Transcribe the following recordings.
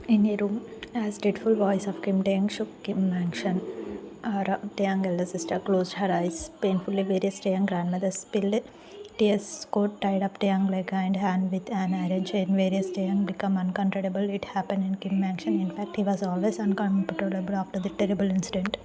In a room, as dreadful voice of Kim Taehyung shook Kim mansion. Taehyung elder sister closed her eyes painfully. Various Taehyung grandmothers spilled tears. Scott tied up Taehyung leg and hand with an iron chain. Various Taehyung become uncontrollable. It happened in Kim mansion. In fact, he was always uncontrollable after the terrible incident.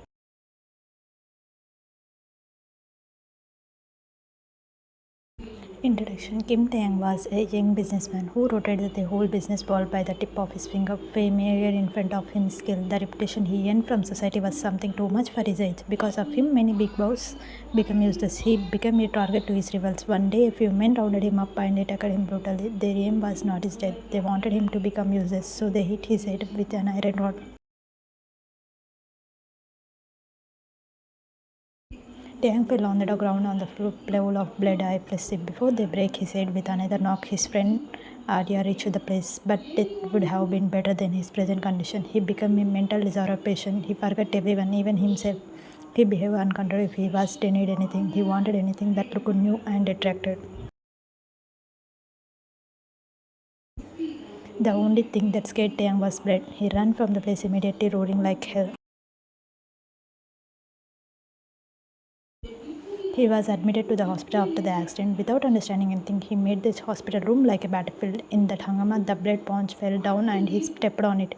Introduction. Kim Tae-Hyung was a young businessman who rotated the whole business world by the tip of his finger. Fame appeared in front of him, skill. The reputation he earned from society was something too much for his age. Because of him, many big boss became useless. He became a target to his rivals. One day, a few men rounded him up and attacked him brutally. Their aim was not his death. They wanted him to become useless, so they hit his head with an iron rod. Taehyung fell on the ground on the floor, pool of blood. I pressed him. Before they break his head with another knock, his friend Arya reached the place, but death would have been better than his present condition. He became a mental disorder patient. He forgot everyone, even himself. He behaved uncontrollably. If he was denied anything, he wanted anything that looked new and attracted. The only thing that scared Taehyung was blood. He ran from the place immediately, roaring like hell. He was admitted to the hospital after the accident. Without understanding anything, he made this hospital room like a battlefield. In that hangama, the blood pouch fell down and he stepped on it.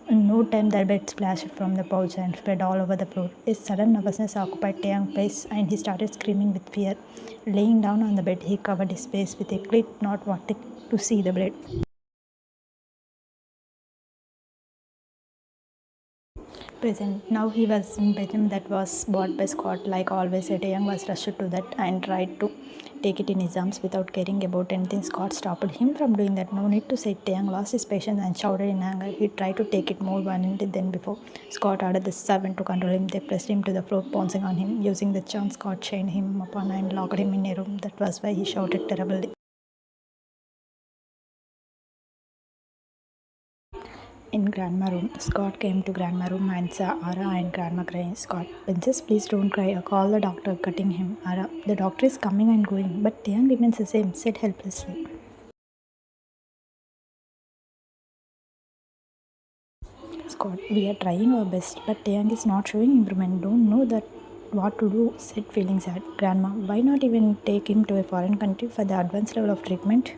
In no time, the blood splashed from the pouch and spread all over the floor. A sudden nervousness occupied Taehyung's face and he started screaming with fear. Laying down on the bed, he covered his face with a cloth, not wanting to see the blood. Present. Now he was in bedroom that was bought by Scott. Like always, Taehyung was rushed to that and tried to take it in his arms without caring about anything. Scott stopped him from doing that. No need to say. Taehyung lost his patience and shouted in anger. He tried to take it more violently than before. Scott ordered the servant to control him. They pressed him to the floor, pouncing on him. Using the charm, Scott chained him upon and locked him in a room. That was why he shouted terribly. In Grandma room, Scott came to Grandma room and saw Ara and Grandma crying. Scott, Princess, please don't cry. Call the doctor, cutting him. Ara, the doctor is coming and going, but Taehyung remains the same, said helplessly. Scott, we are trying our best, but Taehyung is not showing improvement. Don't know that what to do, said feeling sad. Grandma, why not even take him to a foreign country for the advanced level of treatment?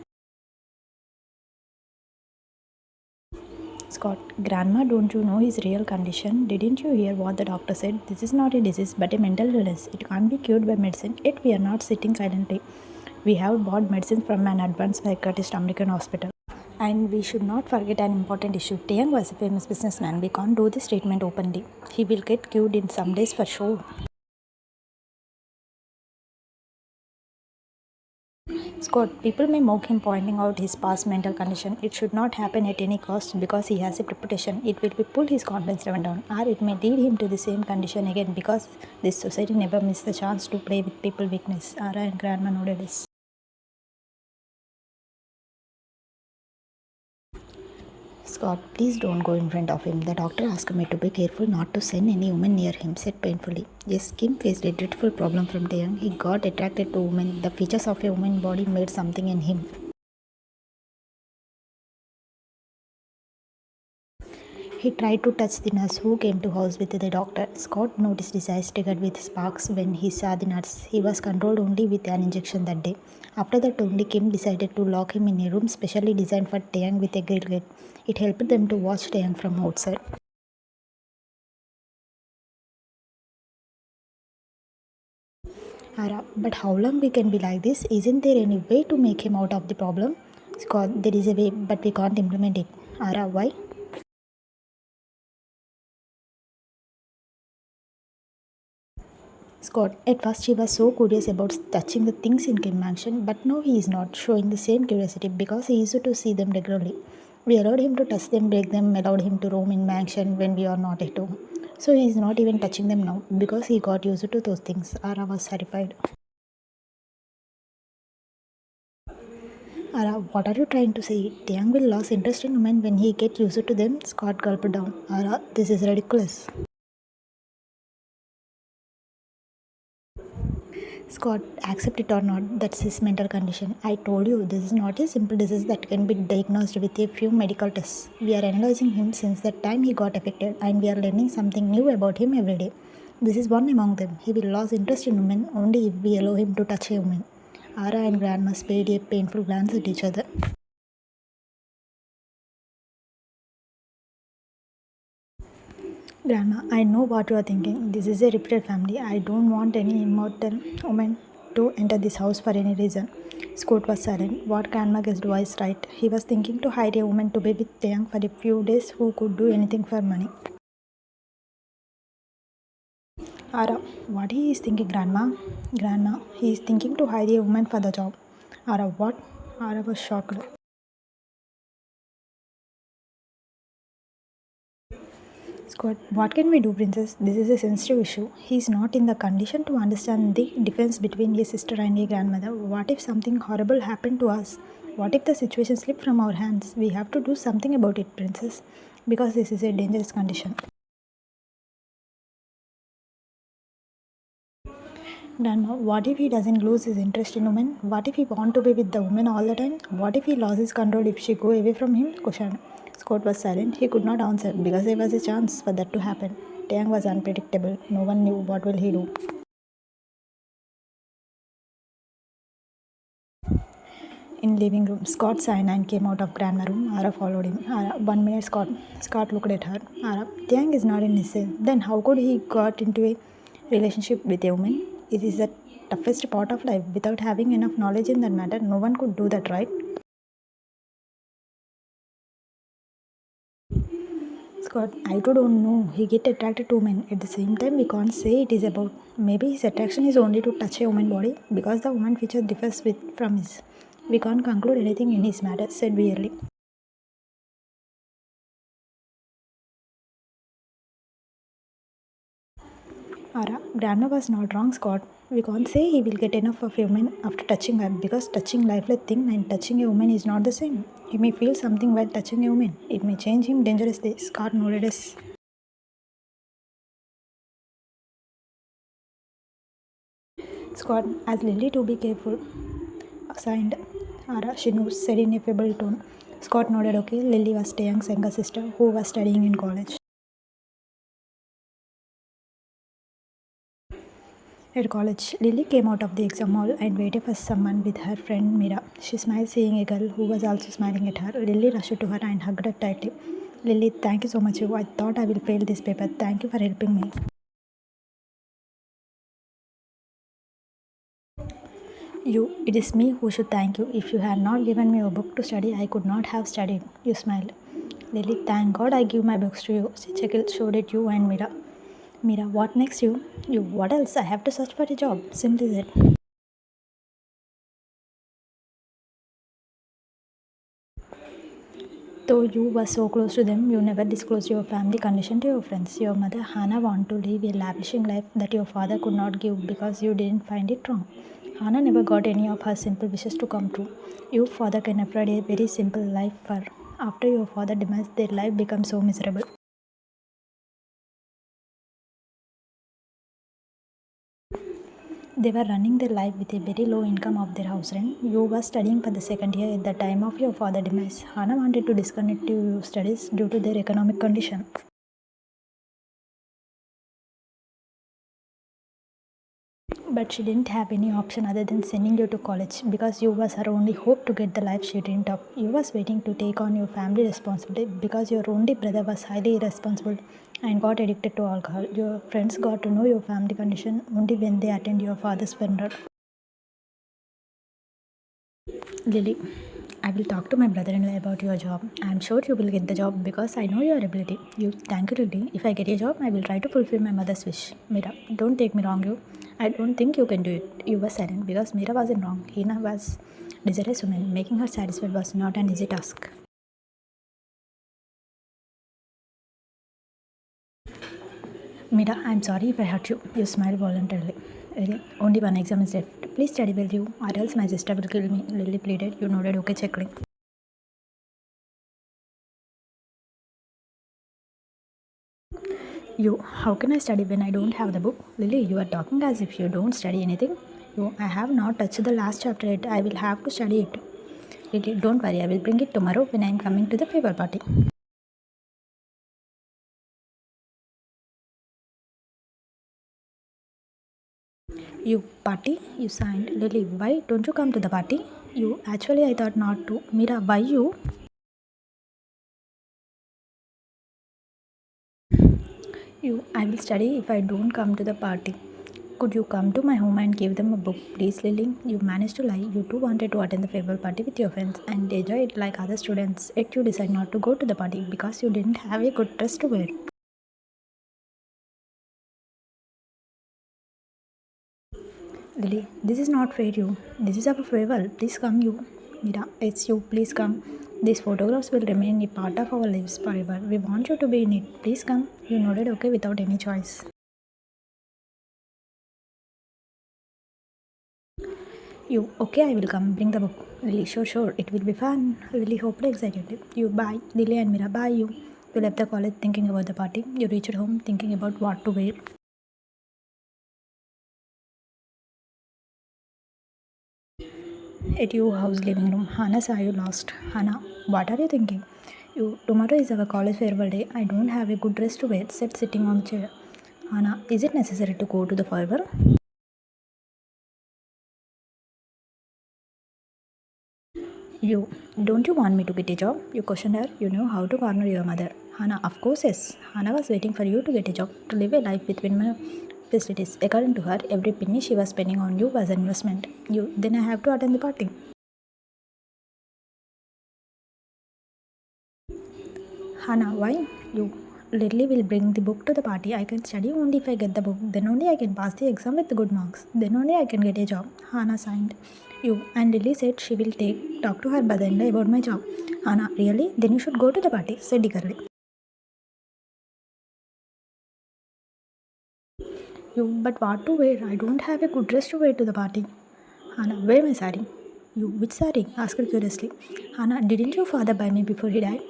Scott, Grandma, don't you know his real condition? Didn't you hear what the doctor said? This is not a disease but a mental illness. It can't be cured by medicine. Yet we are not sitting silently. We have bought medicine from an advanced psychiatrist American hospital. And we should not forget an important issue. Taeyang was a famous businessman. We can't do this treatment openly. He will get cured in some days for sure. Scott, people may mock him pointing out his past mental condition. It should not happen at any cost because he has a reputation. It will be pull his confidence level down, or it may lead him to the same condition again because this society never missed the chance to play with people's weakness. Ara and Grandma nodded this. Scott, please don't go in front of him. The doctor asked me to be careful not to send any woman near him, said painfully. Yes, Kim faced a dreadful problem from Taeyang. He got attracted to women. The features of a woman's body made something in him. He tried to touch the nurse who came to house with the doctor. Scott noticed his eyes triggered with sparks when he saw the nurse. He was controlled only with an injection that day. After that only Kim decided to lock him in a room specially designed for Taeyang with a grill gate. It helped them to watch Taeyang from outside. Ara, but how long we can be like this? Isn't there any way to make him out of the problem? Scott, there is a way, but we can't implement it. Ara, why? Scott, at first he was so curious about touching the things in Kim Mansion, but now he is not showing the same curiosity because he used to see them regularly. We allowed him to touch them, break them, allowed him to roam in Mansion when we are not at home. So he is not even touching them now because he got used to those things. Ara was horrified. Ara, what are you trying to say? Taeyang will lose interest in women when he gets used to them. Scott gulped down. Ara, this is ridiculous. Scott, accept it or not, that's his mental condition. I told you, this is not a simple disease that can be diagnosed with a few medical tests. We are analyzing him since the time he got affected, and we are learning something new about him every day. This is one among them. He will lose interest in women only if we allow him to touch a woman. Ara and Grandma spared a painful glance at each other. Grandma, I know what you are thinking. This is a reputed family. I don't want any immortal woman to enter this house for any reason. Scott was silent. What Grandma guessed was right. He was thinking to hire a woman to be with Taehyung for a few days who could do anything for money. Ara, what he is thinking, Grandma? Grandma, he is thinking to hire a woman for the job. Ara, what? Ara was shocked. Scott, what can we do, Princess? This is a sensitive issue. He is not in the condition to understand the difference between a sister and a grandmother. What if something horrible happened to us? What if the situation slipped from our hands? We have to do something about it, Princess, because this is a dangerous condition. Grandma, what if he doesn't lose his interest in women? What if he want to be with the woman all the time? What if he loses control if she go away from him? Question. Scott was silent. He could not answer because there was a chance for that to happen. Tang was unpredictable. No one knew what will he do. In living room, Scott signed and came out of grandma room. Ara followed him. Ara, 1 minute, Scott. Scott looked at her. Ara, Tiang is not in his cell. Then how could he got into a relationship with a woman? It is the toughest part of life. Without having enough knowledge in that matter, no one could do that, right? Scott, I too don't know. He get attracted to women. At the same time, we can't say it is about. Maybe his attraction is only to touch a woman body because the woman feature differs from his. We can't conclude anything in his matter, said wearily. Ara, grandma was not wrong, Scott. We can't say he will get enough of a woman after touching her because touching lifeless thing and touching a woman is not the same. He may feel something while touching a woman. It may change him dangerously. Scott nodded as Scott, as Lily to be careful. Signed. Ara, she knows, said in a feeble tone. Scott nodded okay. Lily was Taehyung's younger sister who was studying in college. At college, Lily came out of the exam hall and waited for someone with her friend Mira. She smiled, seeing a girl who was also smiling at her. Lily rushed to her and hugged her tightly. Lily, thank you so much. I thought I will fail this paper. Thank you for helping me. It is me who should thank you. If you had not given me a book to study, I could not have studied. You smiled. Lily, thank God I give my books to you. Chekhil showed it you and Mira. Mira, what next you? You, what else? I have to search for a job. Simply said. Though you were so close to them, you never disclosed your family condition to your friends. Your mother, Hannah, wanted to live a lavishing life that your father could not give because you didn't find it wrong. Hannah never got any of her simple wishes to come true. Your father can afford a very simple life for. After your father demise, their life becomes so miserable. They were running their life with a very low income of their house rent. You were studying for the second year at the time of your father demise. Hannah wanted to disconnect your studies due to their economic condition. But she didn't have any option other than sending you to college because you was her only hope to get the life she dreamed of. You was waiting to take on your family responsibility because your only brother was highly irresponsible and got addicted to alcohol. Your friends got to know your family condition only when they attend your father's funeral. Lily, I will talk to my brother-in-law about your job. I am sure you will get the job because I know your ability. You thank you, Lily. If I get a job, I will try to fulfill my mother's wish. Mira, don't take me wrong, you. I don't think you can do it. You were silent because Mira wasn't wrong. Hina was desirous woman. Making her satisfied was not an easy task. Mira, I'm sorry if I hurt you. You smiled voluntarily. Only one exam is left. Please study well, you, or else my sister will kill me. Lily pleaded. You nodded. Okay, checkling. You, how can I study when I don't have the book? Lily, you are talking as if you don't study anything. You, I have not touched the last chapter yet. I will have to study it. Lily, don't worry. I will bring it tomorrow when I am coming to the farewell party. You party? You signed. Lily, why don't you come to the party? You, actually, I thought not to. Mira, why you? You, I will study if I don't come to the party. Could you come to my home and give them a book, please, Lily? You managed to lie. You too wanted to attend the farewell party with your friends and enjoy it like other students. Yet you decide not to go to the party because you didn't have a good dress to wear. Lily, this is not fair, you. This is our farewell. Please come, you. Mira, it's you. Please come. These photographs will remain a part of our lives forever. We want you to be in it. Please come. You nodded okay without any choice. You, okay, I will come. Bring the book. Lily, sure, sure. It will be fun. Lily, hopefully excited. You, bye. Lily and Mira, bye, you. You left the college thinking about the party. You reached home thinking about what to wear. At your house living room, Hannah saw you lost. Hannah, what are you thinking? You, tomorrow is our college farewell day. I don't have a good dress to wear, said sitting on the chair. Hannah, is it necessary to go to the farewell? You, don't you want me to get a job? You questioned her. You know how to corner your mother. Hannah, of course, yes. Hannah was waiting for you to get a job, to live a life between my facilities. According to her, every penny she was spending on you was an investment. You, then I have to attend the party. Hannah, why? You, Lily will bring the book to the party. I can study only if I get the book. Then only I can pass the exam with good marks. Then only I can get a job. Hannah signed. You, and Lily said she will talk to her mother-in-law about my job. Hannah, really? Then you should go to the party, said eagerly. You, but what to wear? I don't have a good dress to wear to the party. Hannah, wear my sari. You, which sari? Asked curiously. Hannah, didn't your father buy me before he died?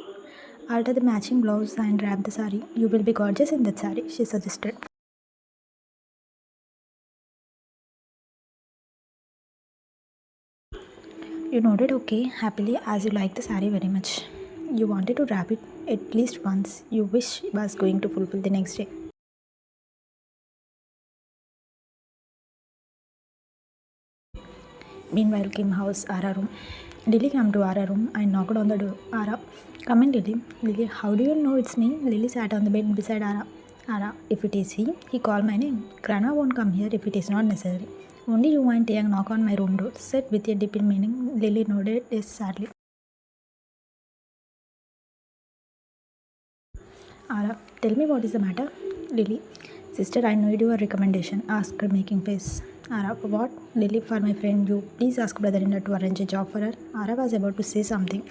Alter the matching blouse and wrap the sari. You will be gorgeous in that sari, she suggested. You nodded okay, happily, as you like the sari very much. You wanted to wrap it at least once. You wish was going to fulfill the next day. Meanwhile, Kim house Ara room. Lily came to Ara room and knocked on the door. Ara, come in, Lily. Lily, how do you know it's me? Lily sat on the bed beside Ara. Ara, if it is he called my name. Grandma won't come here if it is not necessary. Only you and Taehyung knock on my room door, said with a deep in meaning. Lily nodded yes sadly. Ara, tell me what is the matter? Lily, sister, I need your recommendation, asked her making face. Ara, what? Lily, for my friend, you please ask brother-in-law to arrange a job for her. Ara was about to say something.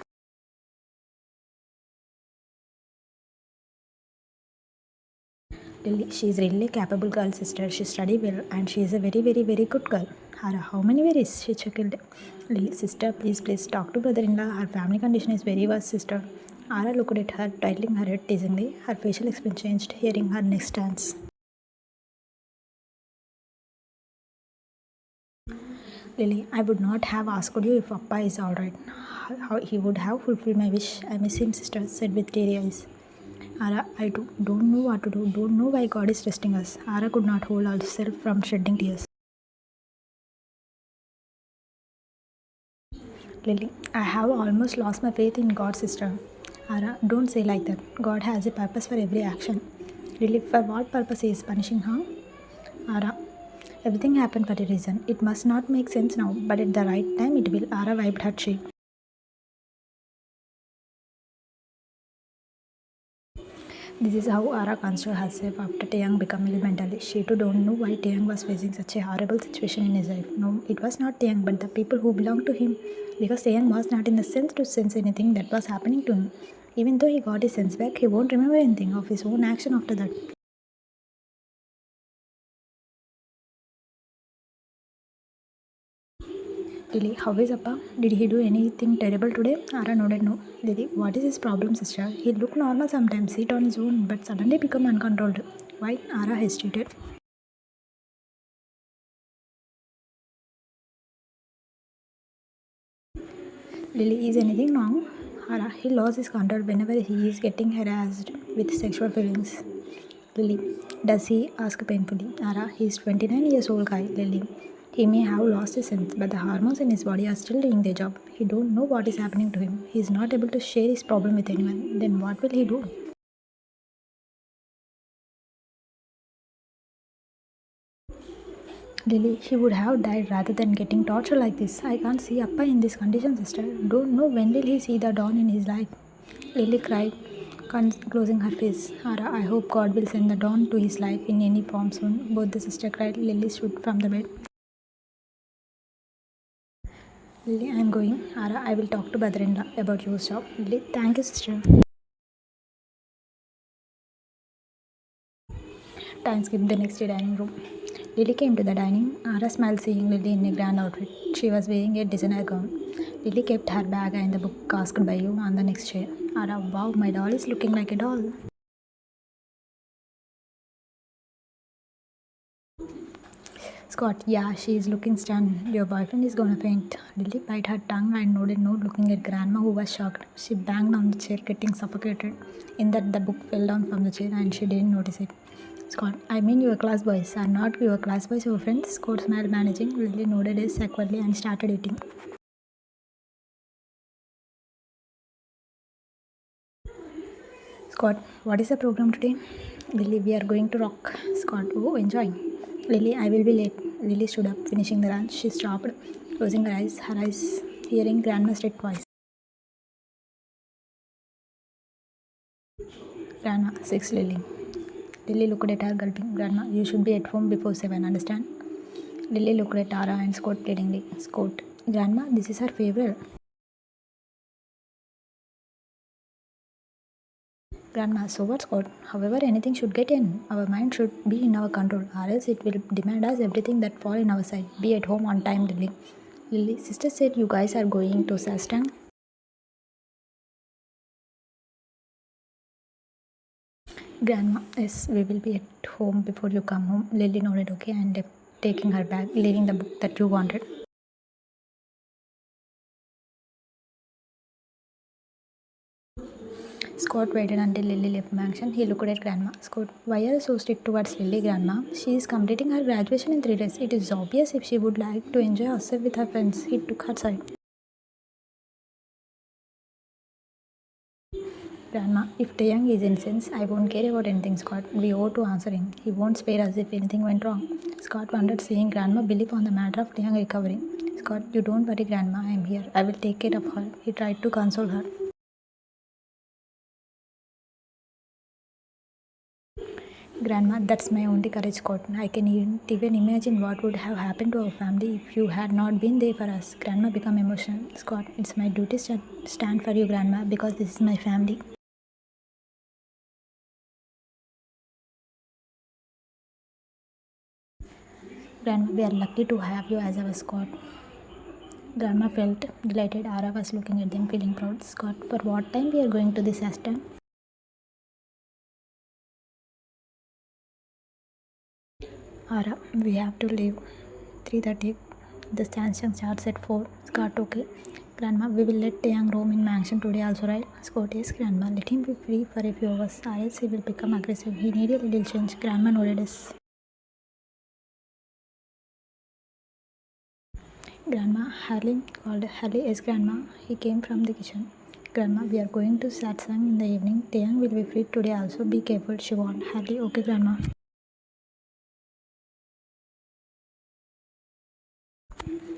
Lily, she is really a capable girl, sister. She studied well and she is a very, very, very good girl. Ara, how many berries? She chuckled. Lily, sister, please talk to brother-in-law. Her family condition is very worse, sister. Ara looked at her, titling her head teasingly. Her facial expression changed, hearing her next dance. Lily, I would not have asked you if Papa is alright. How he would have fulfilled my wish. I miss him, sister, said with teary eyes. Ara, don't know what to do, don't know why God is testing us. Ara could not hold herself from shedding tears. Lily, I have almost lost my faith in God, sister. Ara, don't say like that. God has a purpose for every action. Lily, for what purpose he is punishing her? Ara, everything happened for a reason. It must not make sense now, but at the right time it will. Ara wiped her cheek. This is how Ara considered herself after Taehyung became ill mentally. She too don't know why Taehyung was facing such a horrible situation in his life. No, it was not Taehyung, but the people who belonged to him. Because Taehyung was not in the sense to sense anything that was happening to him. Even though he got his sense back, he won't remember anything of his own action after that. Lily, how is Appa? Did he do anything terrible today? Ara nodded no. Lily, what is his problem, sister? He looked normal sometimes, sit on his own, but suddenly become uncontrolled. Why? Ara hesitated. Lily, is anything wrong? Hara, he lost his control whenever he is getting harassed with sexual feelings. Lily, does he ask painfully? Hara, he is 29 years old guy. Lily, he may have lost his sense, but the hormones in his body are still doing their job. He don't know what is happening to him. He is not able to share his problem with anyone. Then what will he do? Lily, he would have died rather than getting tortured like this. I can't see Appa in this condition, sister. Don't know when will he see the dawn in his life. Lily cried, closing her face. Ara, I hope God will send the dawn to his life in any form soon. Both the sister cried. Lily stood from the bed. Lily, I am going. Ara, I will talk to brother-in-law about your job. Lily, thank you, sister. Time skipped the next day dining room. Lily came to the dining. Ara smiled seeing Lily in a grand outfit. She was wearing a designer gown. Lily kept her bag and the book asked by you on the next chair. Ara, wow, my doll is looking like a doll. Scott, yeah, she is looking stunned. Your boyfriend is gonna faint. Lily bit her tongue and nodded no, looking at Grandma, who was shocked. She banged on the chair, getting suffocated. In that, the book fell down from the chair and she didn't notice it. Scott, I mean your class boys. Are not your class boys your friends? Scott smiled, managing. Lily nodded his awkwardly and started eating. Scott, what is the program today? Lily, we are going to rock. Scott, oh, enjoy. Lily, I will be late. Lily stood up, finishing the lunch. She stopped, closing her eyes, hearing Grandma's strict voice. Grandma, 6 Lily. Lily looked at her, gulping. Grandma, you should be at home before 7, understand? Lily looked at Tara and Scott pleadingly. Scott, Grandma, this is her favorite. Grandma, so what, Scott? However, anything should get in. Our mind should be in our control, or else it will demand us everything that fall in our sight. Be at home on time, Lily. Lily, sister said you guys are going to Sastang. Grandma, yes, we will be at home before you come home. Lily nodded okay and left, taking her bag, leaving the book that you wanted. Scott waited until Lily left mansion. He looked at Grandma. Scott, why are you so strict towards Lily, Grandma? She is completing her graduation in 3 days. It is obvious if she would like to enjoy herself with her friends. He took her side. Grandma, if Taehyung is innocent, I won't care about anything, Scott. We owe to answer him. He won't spare us if anything went wrong. Scott wondered, seeing Grandma believe on the matter of Taehyung recovering. Scott, you don't worry, Grandma. I am here. I will take care of her. He tried to console her. Grandma, that's my only courage, Scott. I can even imagine what would have happened to our family if you had not been there for us. Grandma became emotional. Scott, it's my duty to stand for you, Grandma, because this is my family. Grandma, we are lucky to have you as our Scott. Grandma felt delighted. Ara was looking at them, feeling proud. Scott, for what time we are going to this Aston? Ara, we have to leave 3:30. The Samsung starts at 4. Scott, okay. Grandma, we will let Taeyang roam in mansion today also, right? Scott, yes, Grandma. Let him be free for a few hours, or else he will become aggressive. He need a little change. Grandma nodded yes. Grandma, Harley called. Harley, yes, Grandma. He came from the kitchen. Grandma, we are going to satsang in the evening. Taeyang will be free today also. Be careful, she warned. Harley, okay, Grandma.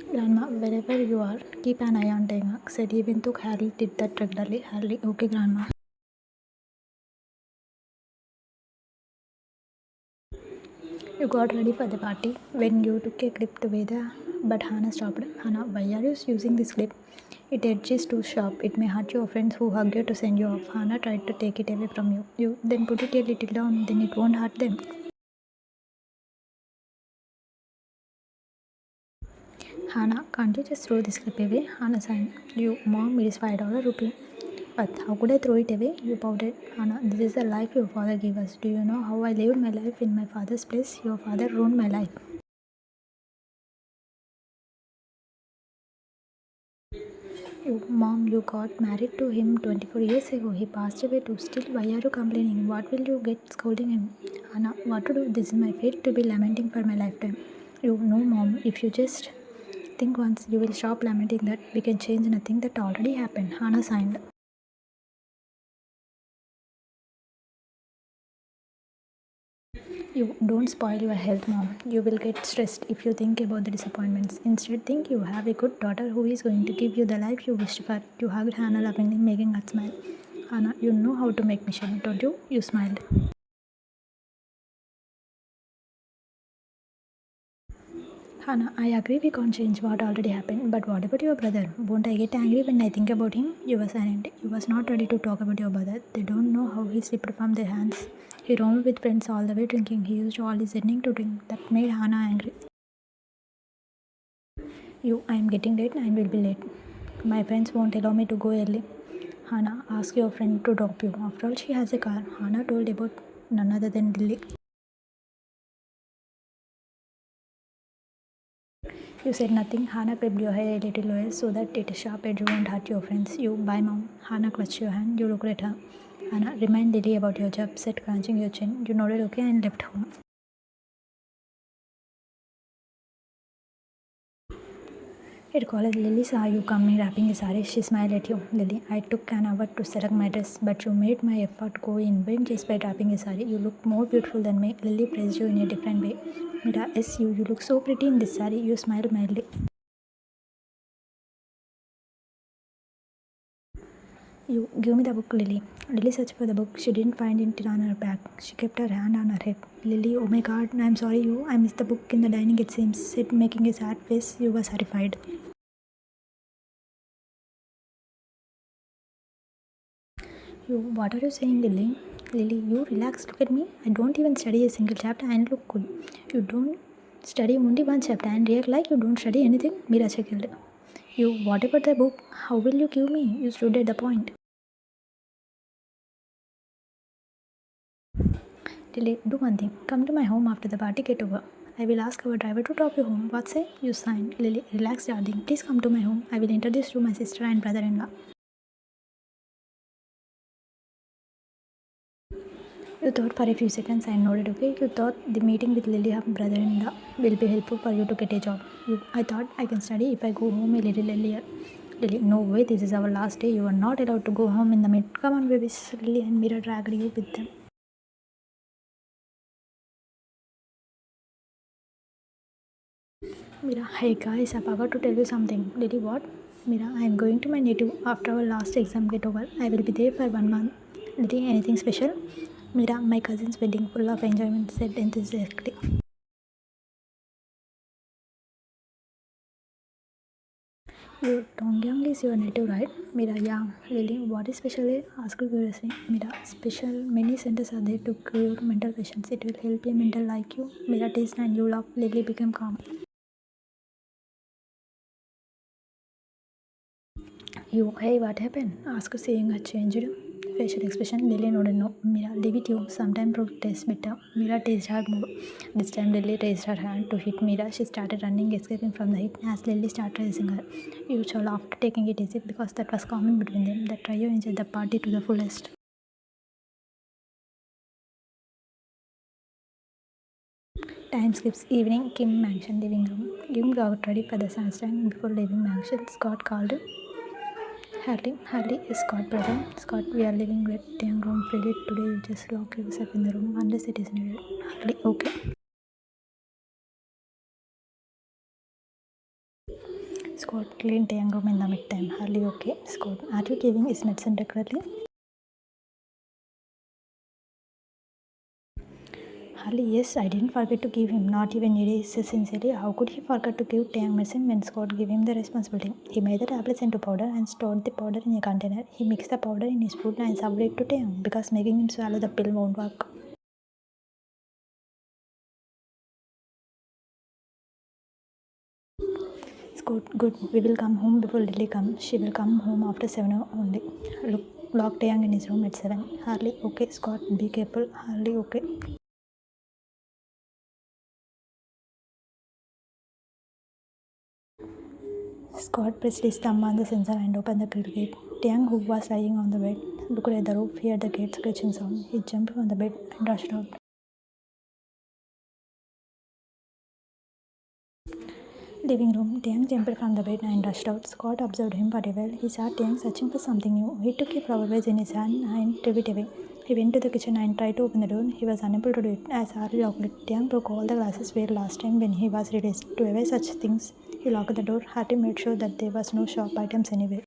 Grandma, wherever you are, keep an eye on Taehyung, said even though Harley did that regularly. Harley, okay, Grandma. You got ready for the party when you took a clip together, but Hannah stopped. Hannah, why are you using this clip? It edges too sharp. It may hurt your friends who hug you to send you off. Hannah tried to take it away from you. You then put it a little down, then it won't hurt them. Hannah, can't you just throw this clip away? Hannah sighed. You, Mom, it is $5 rupee. But how could I throw it away? You pouted. Hannah, this is the life your father gave us. Do you know how I lived my life in my father's place? Your father ruined my life. Mom, you got married to him 24 years ago. He passed away too. Still, why are you complaining? What will you get scolding him? Hannah, what to do? This is my fate to be lamenting for my lifetime. You know, Mom, if you just think once, you will stop lamenting that we can change nothing that already happened. Hannah signed. You don't spoil your health, Mom. You will get stressed if you think about the disappointments. Instead, think you have a good daughter who is going to give you the life you wished for. You hugged Hannah lovingly, making her smile. Hannah, you know how to make me shine, don't you? You smiled. Hannah, I agree we can't change what already happened, but what about your brother? Won't I get angry when I think about him? You were silent. You was not ready to talk about your brother. They don't know how he slipped from their hands. He roamed with friends all the way drinking. He used all his earning to drink. That made Hannah angry. I am getting late and will be late. My friends won't allow me to go early. Hannah, ask your friend to drop you. After all, she has a car. Hannah told about none other than Lily. You said nothing. Hannah clipped your hair a little lower so that its sharp edge won't hurt your friends. Bye, Mom. Hannah clutched your hand. You looked at her. Hannah, remind Lily about your job, said, crunching your chin. You nodded okay and left home. At college, Lily saw you coming wrapping a sari. She smiled at you. Lily, I took an hour to select my dress, but you made my effort go in vain just by wrapping a sari. You look more beautiful than me. Lily praised you in a different way. Mira, yes, you look so pretty in this sari. You smiled mildly. You give me the book, Lily. Lily searched for the book. She didn't find it on her back. She kept her hand on her head. Lily, oh my god, I'm sorry, I missed the book in the dining, it seems, said, making a sad face. You were horrified. What are you saying, Lily? Lily, you relax, look at me. I don't even study a single chapter and look good. You don't study only one chapter and react like you don't study anything. Mira chuckled. What about the book? How will you give me? You stood at the point. Lily, do one thing. Come to my home after the party get over. I will ask our driver to drop you home. What say? You signed. Lily, relax, darling. Please come to my home. I will introduce you to my sister and brother-in-law. You thought for a few seconds and nodded, okay? You thought the meeting with Lily, her brother-in-law, will be helpful for you to get a job. I thought I can study if I go home a little earlier. Lily, no way, this is our last day. You are not allowed to go home in the mid. Come on, babies. Lily and Mira dragged you with them. Mira, hey guys, I forgot to tell you something. Lily, what? Mira, I am going to my native after our last exam get over. I will be there for 1 month. Lily, anything special? Mira, my cousin's wedding, full of enjoyment, said enthusiastically. Taehyung is your native, right? Mira, yeah. Lily, what is special there? Asked curiously. Mira, special. Many centers are there to cure mental patients. It will help a mental like you. Mira teased and you laughed. Lily became calm. Hey, what happened? Asked, seeing her changed facial expression. Lily nodded no. Mira, leave it you. Sometimes fruit tastes better. Mira teased her more. This time Lily raised her hand to hit Mira. She started running, escaping from the hit as Lily started raising her. You laughed, taking it easy because that was common between them. The trio enjoyed the party to the fullest. Time skips evening. Kim mansion living room. Kim got ready for the sunshine before leaving mansion. Scott called Harley is Scott brother. Scott, we are living with young room. Fill it today. You just lock yourself in the room unless it is needed. Harley, okay. Scott cleaned the young room in the midtime. Harley, okay. Scott, are you giving his medicine regularly? Harley, yes, I didn't forget to give him, not even a day. Sincerely, how could he forget to give Taehyung medicine when Scott gave him the responsibility? He made the tablets into powder and stored the powder in a container. He mixed the powder in his food and served it to Taehyung because making him swallow the pill won't work. Scott, good. We will come home before Lily comes. She will come home after 7 only. Lock Taehyung in his room at 7. Harley, okay. Scott, be careful. Harley, okay. Scott pressed his thumb on the sensor and opened the gate. Taehyung, who was lying on the bed, looked at the roof, heard the gate scratching sound. He jumped from the bed and rushed out. Living room. Taehyung jumped from the bed and rushed out. Scott observed him for a while. He saw Taehyung searching for something new. He took a flower vase in his hand and threw it away. He went to the kitchen and tried to open the door. He was unable to do it as Harley locked it. Taehyung broke all the glasses where last time when he was released. To avoid such things, he locked the door. Harley made sure that there was no sharp items anywhere.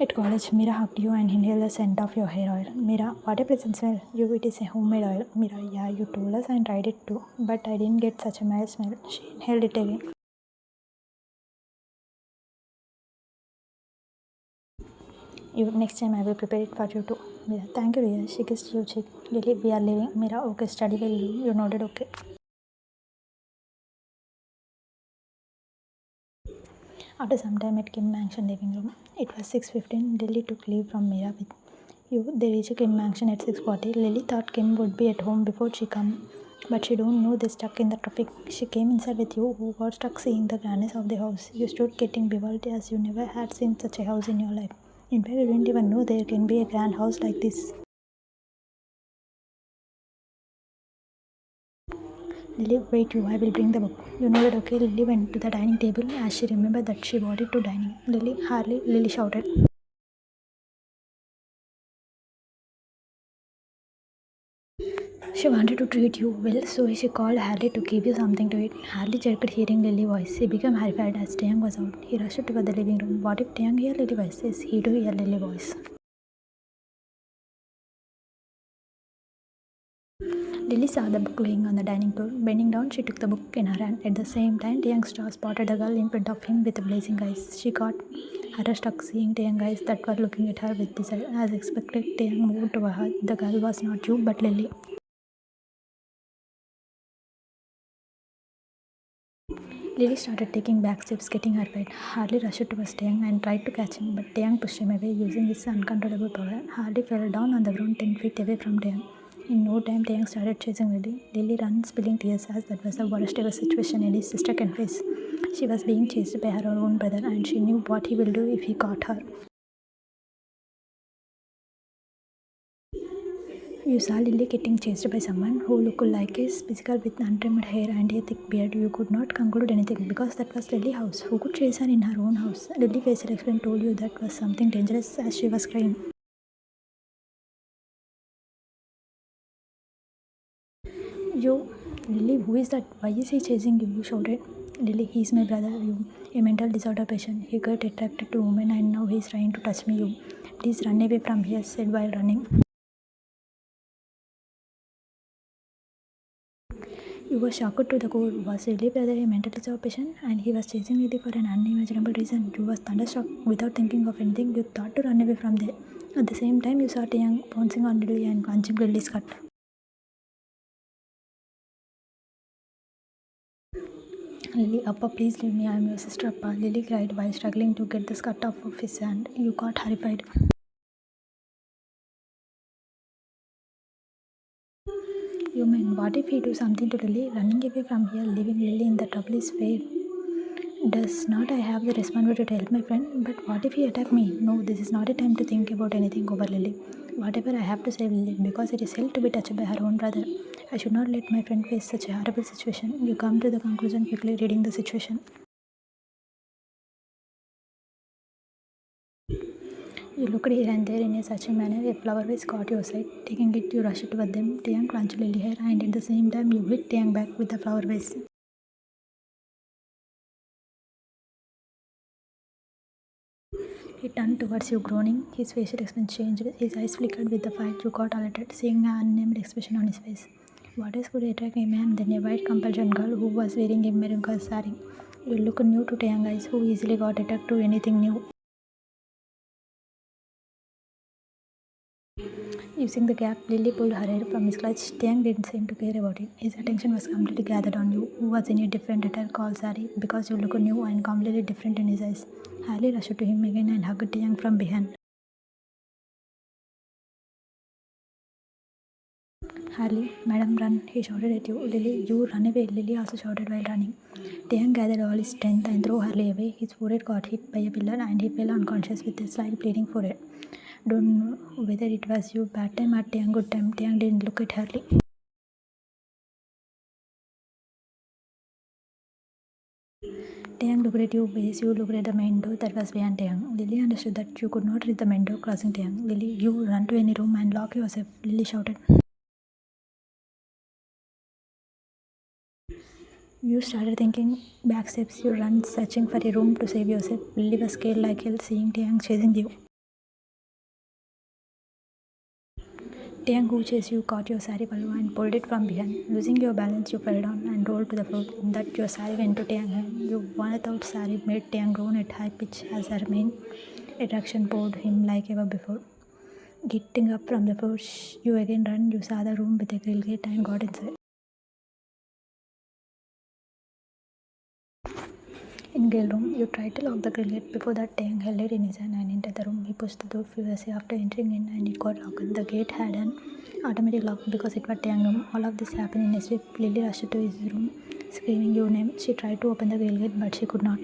At college, Mira hugged you and inhaled the scent of your hair oil. Mira, what a pleasant smell. You, it is a homemade oil. Mira, yeah, you told us and tried it too. But I didn't get such a mild smell. She inhaled it again. You, next time I will prepare it for you too. Mira, thank you, Ria. She kissed your cheek. Lily, we are leaving. Mira, okay, study well. You nodded okay. After some time at Kim Mansion living room, it was 6:15. Lily took leave from Mira with you. They reached Kim Mansion at 6:40. Lily thought Kim would be at home before she come, but she don't know they stuck in the traffic. She came inside with you, who got stuck seeing the grandness of the house. You stood getting bewildered as you never had seen such a house in your life. In fact, you didn't even know there can be a grand house like this. Lily, wait you, I will bring the book. You know that okay? Lily went to the dining table as she remembered that she brought it to dining. Lily, Harley, Lily shouted. She wanted to treat you well, so she called Harley to give you something to eat. Harley jerked hearing Lily's voice. He became horrified as Taehyung was out. He rushed toward the living room. What if Taehyung heard Lily's voice? Yes, he too heard Lily's voice. Lily saw the book laying on the dining table. Bending down, she took the book in her hand. At the same time, Taehyung spotted a girl in front of him with blazing eyes. She got her struck seeing Taehyung eyes that were looking at her with desire. As expected, Taehyung moved toward her. The girl was not you, but Lily. Lily started taking back steps, getting her fed. Harley rushed towards Taehyung and tried to catch him, but Taehyung pushed him away using his uncontrollable power. Harley fell down on the ground 10 feet away from Taehyung. In no time, Taehyung started chasing Lily. Lily ran, spilling tears, as that was the worst ever situation any sister can face. She was being chased by her own brother, and she knew what he will do if he caught her. You saw Lily getting chased by someone who looked like a physical with untrimmed hair and a thick beard. You could not conclude anything because that was Lily's house. Who could chase her in her own house? Lily's facial expression told you that was something dangerous as she was crying. You, Lily, who is that? Why is he chasing you? You shouted. Lily, he's my brother. You, a mental disorder patient. He got attracted to women and now he's trying to touch me. You, please run away from here, said while running. You were shocked to the core. Was Lily brother a mental disorder patient? And he was chasing Lily for an unimaginable reason. You was thunderstruck. Without thinking of anything, you thought to run away from there. At the same time, you saw Taehyung pouncing on Lily and punching Lily's cut. Lily, Appa, please leave me. I am your sister, Appa. Lily cried while struggling to get the skirt off of his hand. You got horrified. You mean, what if he do something to Lily? Running away from here, leaving Lily in the trouble is fair. Does not I have the responsibility to help my friend? But what if he attack me? No, this is not a time to think about anything over Lily. Whatever I have to save Lily, because it is hell to be touched by her own brother. I should not let my friend face such a horrible situation. You come to the conclusion quickly reading the situation. You looked here and there in a searching manner. A flower vase caught your sight. Taking it, you rushed toward them. Taehyung clutched Lily hair, and at the same time, you hit Taehyung back with the flower vase. He turned towards you, groaning. His facial expression changed. His eyes flickered with the fright. You got alerted, seeing an unnamed expression on his face. What else could attract a man than a white compulsion girl who was wearing a maroon color saree? You looked new to Taehyung eyes, who easily got attracted to anything new. Using the gap, Lily pulled her hair from his clutch. Taehyung didn't seem to care about it. His attention was completely gathered on you, who was in a different attire called sari, because you looked new and completely different in his eyes. Harley rushed to him again and hugged Taehyung from behind. Harley, Madam, run, he shouted at you. Lily, you run away, Lily also shouted while running. Taehyung gathered all his strength and threw Harley away. His forehead got hit by a pillar and he fell unconscious with a slight bleeding forehead. Don't know whether it was you bad time or Taehyung good time. Taehyung didn't look at Harley. Taehyung looked at you, Base. You looked at the main door that was behind Taehyung. Lily understood that you could not reach the main door crossing Taehyung. Lily, you run to any room and lock yourself, Lily shouted. You started thinking back steps. You run searching for a room to save yourself. Lily was scared like hell seeing Taehyung chasing you. Taehyung, who chased you, caught your sari pallu and pulled it from behind. Losing your balance, you fell down and rolled to the floor. In that, your sari went to Taehyung's hand. Your worn-out sari made Taehyung groan at high pitch as her main attraction poured him like ever before. Getting up from the floor, you again ran. You saw the room with a grill gate and got inside. In grill room, you tried to lock the grill gate. Before that, Taehyung held it in his hand and entered the room. He pushed the door furiously after entering in and it got locked. The gate had an automatic lock because it was Taehyung's room. All of this happened in a swift. Lily rushed to his room, screaming your name. She tried to open the grill gate, but she could not.